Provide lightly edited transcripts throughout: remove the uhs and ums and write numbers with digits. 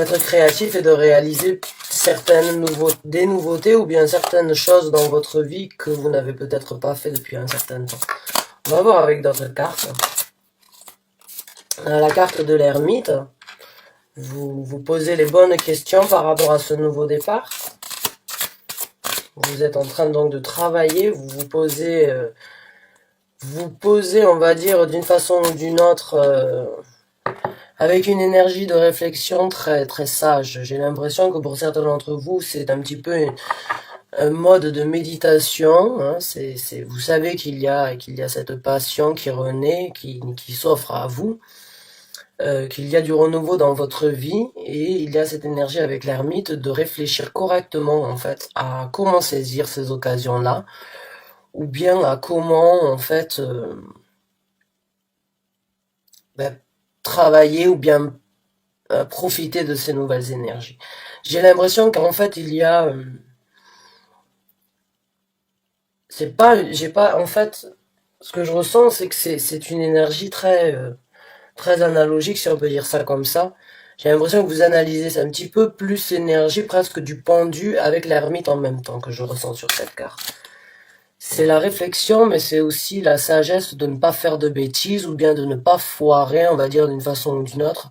être créatif et de réaliser des nouveautés ou bien certaines choses dans votre vie que vous n'avez peut-être pas fait depuis un certain temps. On va voir avec d'autres cartes. La carte de l'ermite, vous posez les bonnes questions par rapport à ce nouveau départ. Vous êtes en train donc de travailler, vous posez, on va dire, d'une façon ou d'une autre, avec une énergie de réflexion très très sage. J'ai l'impression que pour certains d'entre vous, c'est un petit peu un mode de méditation. Hein. Vous savez qu'il y a cette passion qui renaît, qui s'offre à vous, qu'il y a du renouveau dans votre vie, et il y a cette énergie avec l'ermite de réfléchir correctement en fait à comment saisir ces occasions-là, ou bien à comment en fait travailler ou bien profiter de ces nouvelles énergies. J'ai l'impression qu'en fait il y a en fait, ce que je ressens, c'est que c'est une énergie très très analogique, si on peut dire ça comme ça. J'ai l'impression que vous analysez un petit peu plus l'énergie presque du pendu avec l'ermite en même temps que je ressens sur cette carte. C'est la réflexion, mais c'est aussi la sagesse de ne pas faire de bêtises ou bien de ne pas foirer, on va dire d'une façon ou d'une autre,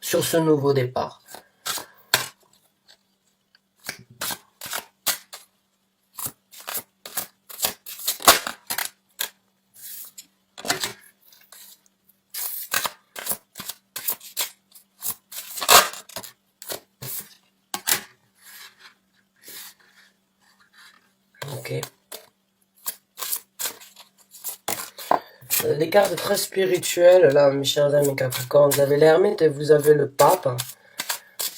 sur ce nouveau départ. Ok. Des cartes très spirituelles, là, mes chers amis Capricorne. Vous avez l'ermite et vous avez le pape.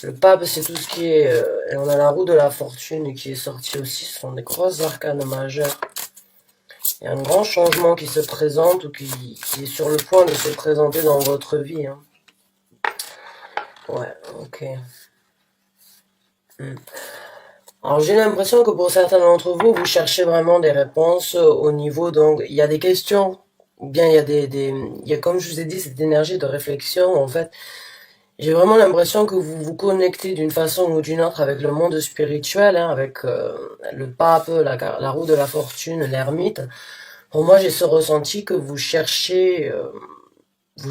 Le pape, c'est tout ce qui est... et on a la roue de la fortune qui est sortie aussi. Ce sont des grosses arcanes majeures. Il y a un grand changement qui se présente ou qui est sur le point de se présenter dans votre vie. Hein. Ouais, ok. Alors j'ai l'impression que pour certains d'entre vous, vous cherchez vraiment des réponses au niveau... Donc, il y a des questions, ou bien il y a il y a, comme je vous ai dit, cette énergie de réflexion, en fait. J'ai vraiment l'impression que vous vous connectez d'une façon ou d'une autre avec le monde spirituel, hein, avec le pape, la roue de la fortune, l'ermite. Pour moi, j'ai ce ressenti que vous cherchez, vous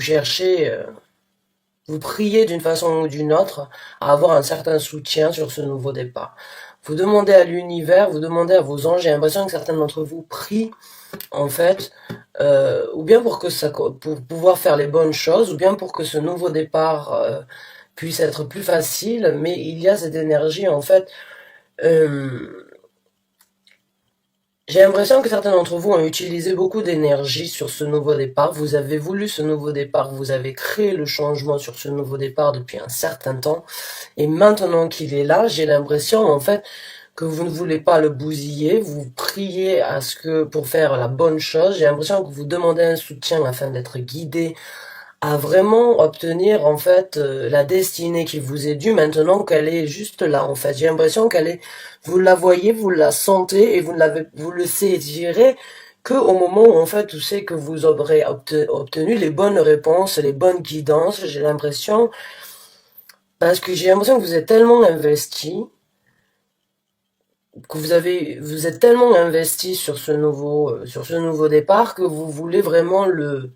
priez d'une façon ou d'une autre à avoir un certain soutien sur ce nouveau départ. Vous demandez à l'univers, vous demandez à vos anges, j'ai l'impression que certains d'entre vous prient, en fait, ou bien pour pouvoir faire les bonnes choses, ou bien pour que ce nouveau départ puisse être plus facile, mais il y a cette énergie, en fait, j'ai l'impression que certains d'entre vous ont utilisé beaucoup d'énergie sur ce nouveau départ. Vous avez voulu ce nouveau départ, vous avez créé le changement sur ce nouveau départ depuis un certain temps. Et maintenant qu'il est là, j'ai l'impression en fait que vous ne voulez pas le bousiller. Vous priez pour faire la bonne chose. J'ai l'impression que vous demandez un soutien afin d'être guidé à vraiment obtenir en fait la destinée qui vous est due maintenant qu'elle est juste là en fait. J'ai l'impression vous la voyez, vous la sentez et vous le saisirez que au moment où en fait où c'est que vous aurez obtenu les bonnes réponses, les bonnes guidances. J'ai l'impression parce que j'ai l'impression que vous êtes tellement investi vous êtes tellement investi sur ce nouveau départ que vous voulez vraiment le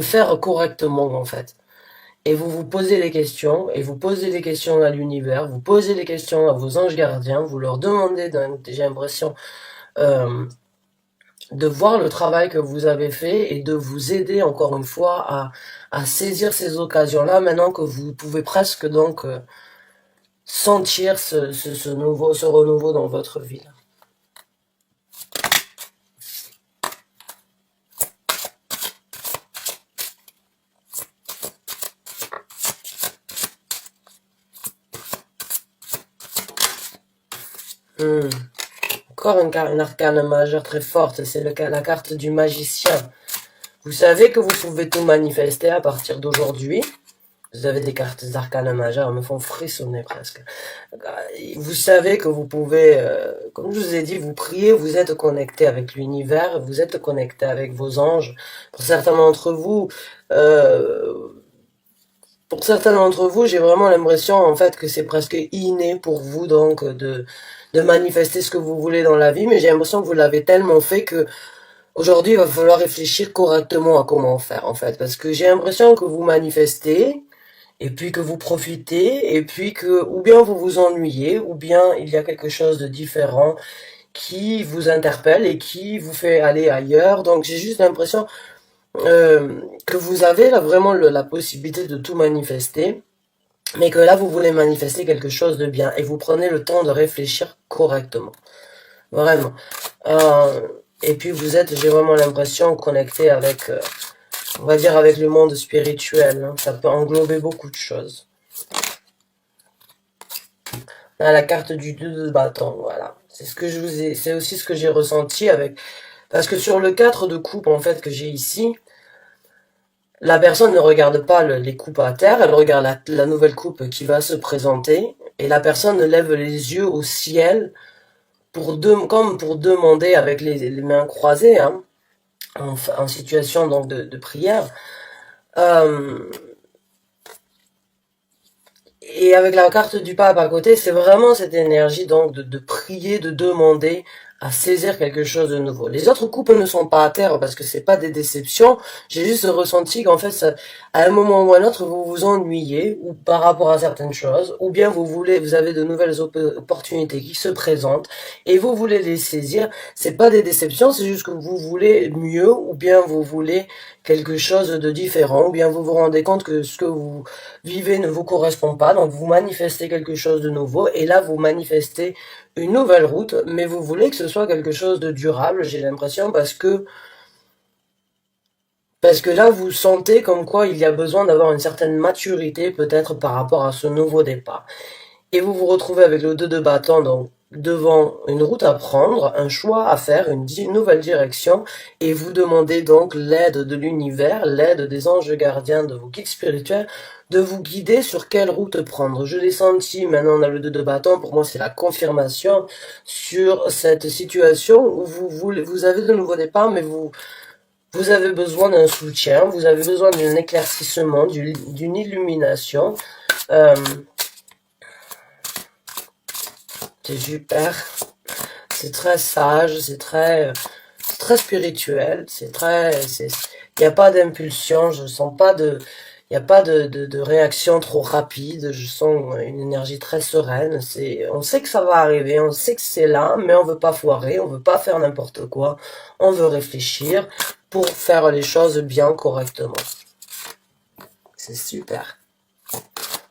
faire correctement en fait. Et vous vous posez des questions, et vous posez des questions à l'univers, vous posez des questions à vos anges gardiens, vous leur demandez, j'ai l'impression, de voir le travail que vous avez fait et de vous aider encore une fois à saisir ces occasions-là maintenant que vous pouvez presque donc sentir ce renouveau dans votre vie. Encore une arcane majeure très forte, c'est la carte du magicien. Vous savez que vous pouvez tout manifester à partir d'aujourd'hui. Vous avez des cartes arcanes majeures, elles me font frissonner presque. Vous savez que vous pouvez, comme je vous ai dit, vous priez, vous êtes connecté avec l'univers, vous êtes connecté avec vos anges. Pour certains d'entre vous, pour certains d'entre vous, j'ai vraiment l'impression en fait que c'est presque inné pour vous donc de manifester ce que vous voulez dans la vie, mais j'ai l'impression que vous l'avez tellement fait que aujourd'hui il va falloir réfléchir correctement à comment faire en fait, parce que j'ai l'impression que vous manifestez et puis que vous profitez et puis que ou bien vous vous ennuyez ou bien il y a quelque chose de différent qui vous interpelle et qui vous fait aller ailleurs. Donc j'ai juste l'impression que vous avez là vraiment la possibilité de tout manifester, mais que là vous voulez manifester quelque chose de bien et vous prenez le temps de réfléchir correctement. Vraiment. Et puis vous êtes, j'ai vraiment l'impression, connecté avec, on va dire, avec le monde spirituel. Hein. Ça peut englober beaucoup de choses. Là, la carte du 2 de bâton, voilà. C'est ce que je vous ai, c'est aussi ce que j'ai ressenti avec, parce que sur le 4 de coupe, en fait, que j'ai ici, la personne ne regarde pas les coupes à terre, elle regarde la nouvelle coupe qui va se présenter, et la personne lève les yeux au ciel comme pour demander avec les mains croisées, hein, en situation donc de prière. Et avec la carte du pape à côté, c'est vraiment cette énergie donc de prier, de demander à saisir quelque chose de nouveau. Les autres coupes ne sont pas à terre parce que c'est pas des déceptions. J'ai juste ressenti qu'en fait, ça, à un moment ou à un autre, vous vous ennuyez ou par rapport à certaines choses, ou bien vous avez de nouvelles opportunités qui se présentent et vous voulez les saisir. C'est pas des déceptions, c'est juste que vous voulez mieux ou bien vous voulez quelque chose de différent ou bien vous vous rendez compte que ce que vous vivez ne vous correspond pas, donc vous manifestez quelque chose de nouveau, et là vous manifestez une nouvelle route, mais vous voulez que ce soit quelque chose de durable, j'ai l'impression, parce que là vous sentez comme quoi il y a besoin d'avoir une certaine maturité peut-être par rapport à ce nouveau départ. Et vous vous retrouvez avec le 2 de bâton, donc devant une route à prendre, un choix à faire, une nouvelle direction, et vous demandez donc l'aide de l'univers, l'aide des anges gardiens, de vos guides spirituels, de vous guider sur quelle route prendre. Je l'ai senti, maintenant on a le 2 de bâton, pour moi c'est la confirmation sur cette situation où vous avez de nouveaux départs, mais vous avez besoin d'un soutien, vous avez besoin d'un éclaircissement, d'une illumination. C'est super. C'est très sage, c'est très spirituel, il n'y a pas d'impulsion, je sens pas il n'y a pas de réaction trop rapide, je sens une énergie très sereine, on sait que ça va arriver, on sait que c'est là, mais on veut pas foirer, on veut pas faire n'importe quoi, on veut réfléchir pour faire les choses bien correctement. C'est super.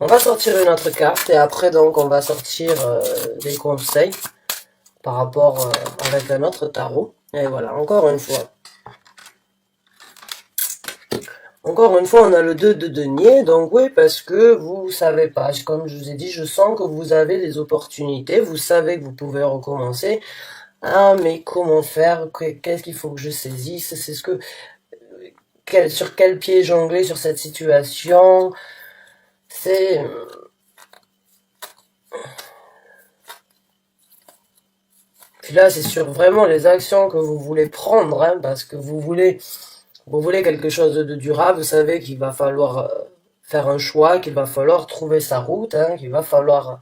On va sortir une autre carte et après donc on va sortir des conseils par rapport avec un autre tarot. Et voilà, encore une fois. Encore une fois, on a le 2 de denier, donc oui, parce que vous savez pas, comme je vous ai dit, je sens que vous avez des opportunités, vous savez que vous pouvez recommencer. Ah, mais comment faire? Qu'est-ce qu'il faut que je saisisse? C'est ce que, sur quel pied jongler sur cette situation? C'est, puis là, c'est sur vraiment les actions que vous voulez prendre, hein, parce que vous voulez quelque chose de durable, vous savez qu'il va falloir faire un choix, qu'il va falloir trouver sa route, hein, qu'il va falloir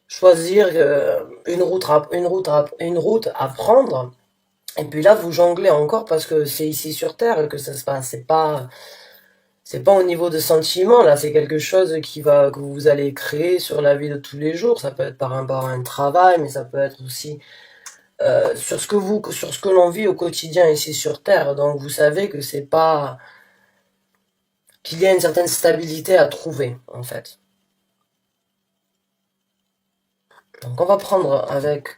choisir une route à prendre. Et puis là, vous jonglez encore parce que c'est ici sur Terre que ça se passe. C'est pas au niveau de sentiments, là, c'est quelque chose que vous allez créer sur la vie de tous les jours. Ça peut être par rapport à un travail, mais ça peut être aussi sur ce que l'on vit au quotidien ici sur Terre. Donc vous savez que c'est pas, qu'il y a une certaine stabilité à trouver, en fait. Donc on va prendre avec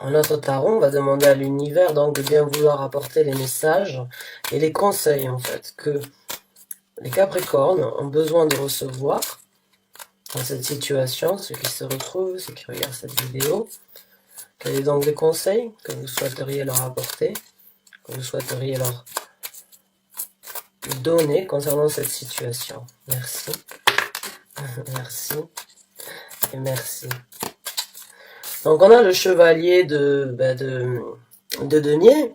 un autre tarot, on va demander à l'univers donc de bien vouloir apporter les messages et les conseils, en fait, que les Capricornes ont besoin de recevoir dans cette situation, ceux qui se retrouvent, ceux qui regardent cette vidéo. Quels sont donc les conseils que vous souhaiteriez leur apporter, que vous souhaiteriez leur donner concernant cette situation? Merci. Merci. Et merci. Donc on a le chevalier de denier.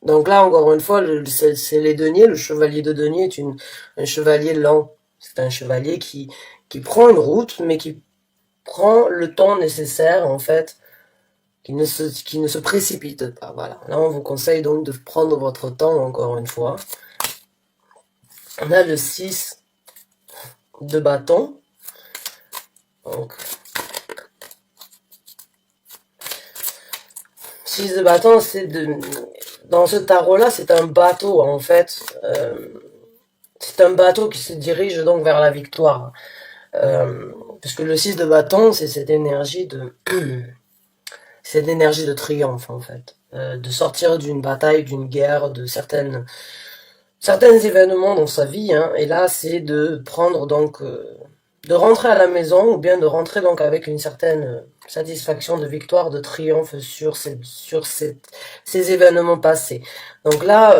Donc là, encore une fois, c'est les deniers. Le chevalier de denier est un chevalier lent. C'est un chevalier qui prend une route, mais qui prend le temps nécessaire, en fait, qui ne se précipite pas. Voilà. Là, on vous conseille donc de prendre votre temps, encore une fois. On a le 6 de bâton. Donc, 6 de bâton, dans ce tarot-là, c'est un bateau, en fait. C'est un bateau qui se dirige donc vers la victoire. Puisque le 6 de bâton, c'est cette énergie de, cette énergie de triomphe, en fait. De sortir d'une bataille, d'une guerre, de certains événements dans sa vie, hein, et là, c'est de prendre donc, de rentrer à la maison, ou bien de rentrer donc avec une certaine satisfaction de victoire, de triomphe ces événements passés. Donc là,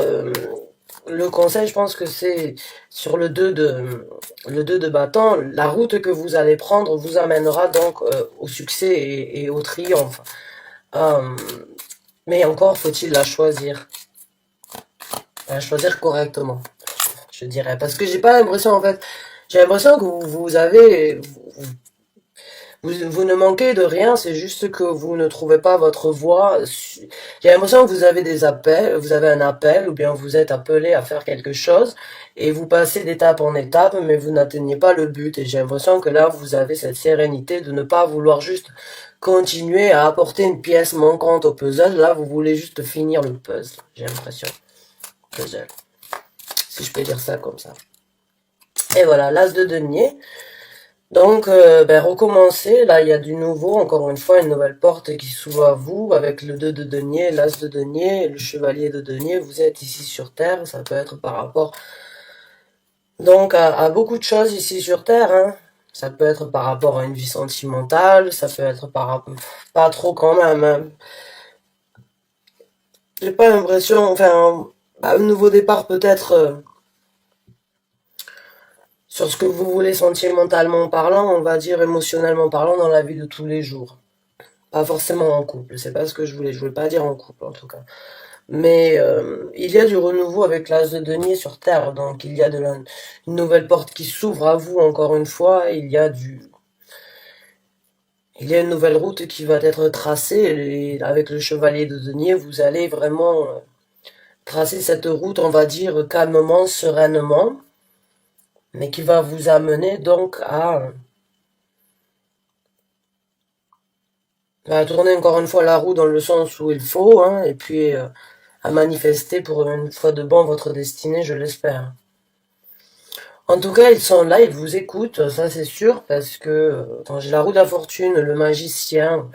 le conseil, je pense que c'est sur le 2 de bâton, la route que vous allez prendre vous amènera donc au succès et au triomphe. Mais encore faut-il la choisir correctement, je dirais, parce que j'ai pas l'impression en fait, j'ai l'impression que vous ne manquez de rien, c'est juste que vous ne trouvez pas votre voie. J'ai l'impression que vous avez des appels, vous avez un appel, ou bien vous êtes appelé à faire quelque chose, et vous passez d'étape en étape, mais vous n'atteignez pas le but. Et j'ai l'impression que là, vous avez cette sérénité de ne pas vouloir juste continuer à apporter une pièce manquante au puzzle. Là, vous voulez juste finir le puzzle, j'ai l'impression. Puzzle. Si je peux dire ça comme ça. Et voilà, l'as de denier. Donc, recommencer, là, il y a du nouveau, encore une fois, une nouvelle porte qui s'ouvre à vous, avec le 2 de denier, l'as de denier, le chevalier de denier, vous êtes ici sur Terre, ça peut être par rapport, donc, à beaucoup de choses ici sur Terre, hein. Ça peut être par rapport à une vie sentimentale, ça peut être par rapport, pas trop quand même, hein. J'ai pas l'impression, enfin, un nouveau départ peut-être, sur ce que vous voulez sentimentalement parlant, on va dire émotionnellement parlant dans la vie de tous les jours. Pas forcément en couple, c'est pas ce que je voulais pas dire en couple en tout cas. Mais il y a du renouveau avec l'as de denier sur Terre, donc il y a une nouvelle porte qui s'ouvre à vous encore une fois, il y a une nouvelle route qui va être tracée, et avec le chevalier de denier, vous allez vraiment tracer cette route, on va dire, calmement, sereinement, mais qui va vous amener donc à tourner encore une fois la roue dans le sens où il faut, hein, et puis à manifester pour une fois de bon votre destinée, je l'espère. En tout cas, ils sont là, ils vous écoutent, ça c'est sûr, parce que quand j'ai la roue de la fortune, le magicien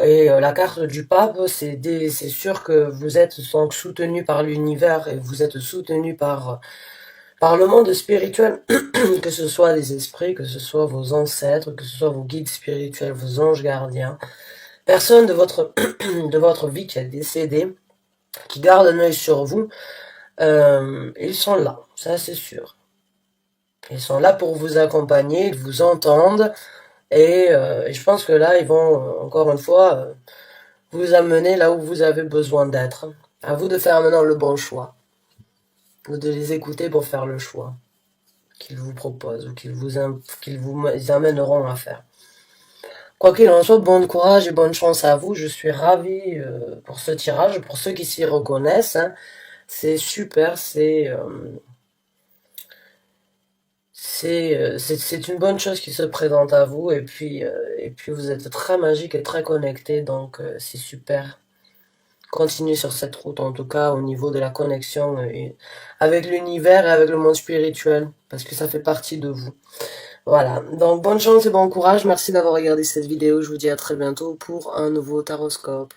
et la carte du pape, c'est sûr que vous êtes donc soutenu par l'univers et vous êtes soutenu par le monde spirituel, que ce soit les esprits, que ce soit vos ancêtres, que ce soit vos guides spirituels, vos anges gardiens. Personne de de votre vie qui est décédé, qui garde un œil sur vous, ils sont là, ça c'est sûr. Ils sont là pour vous accompagner, ils vous entendent, et je pense que là, ils vont, encore une fois, vous amener là où vous avez besoin d'être. À vous de faire maintenant le bon choix. Ou de les écouter pour faire le choix qu'ils vous proposent, ou qu'ils vous amèneront à faire. Quoi qu'il en soit, bon courage et bonne chance à vous. Je suis ravie pour ce tirage, pour ceux qui s'y reconnaissent, hein. C'est super, c'est une bonne chose qui se présente à vous, et puis vous êtes très magique et très connecté, donc c'est super. Continuez sur cette route, en tout cas au niveau de la connexion avec l'univers et avec le monde spirituel, parce que ça fait partie de vous. Voilà, donc bonne chance et bon courage, merci d'avoir regardé cette vidéo, je vous dis à très bientôt pour un nouveau taroscope.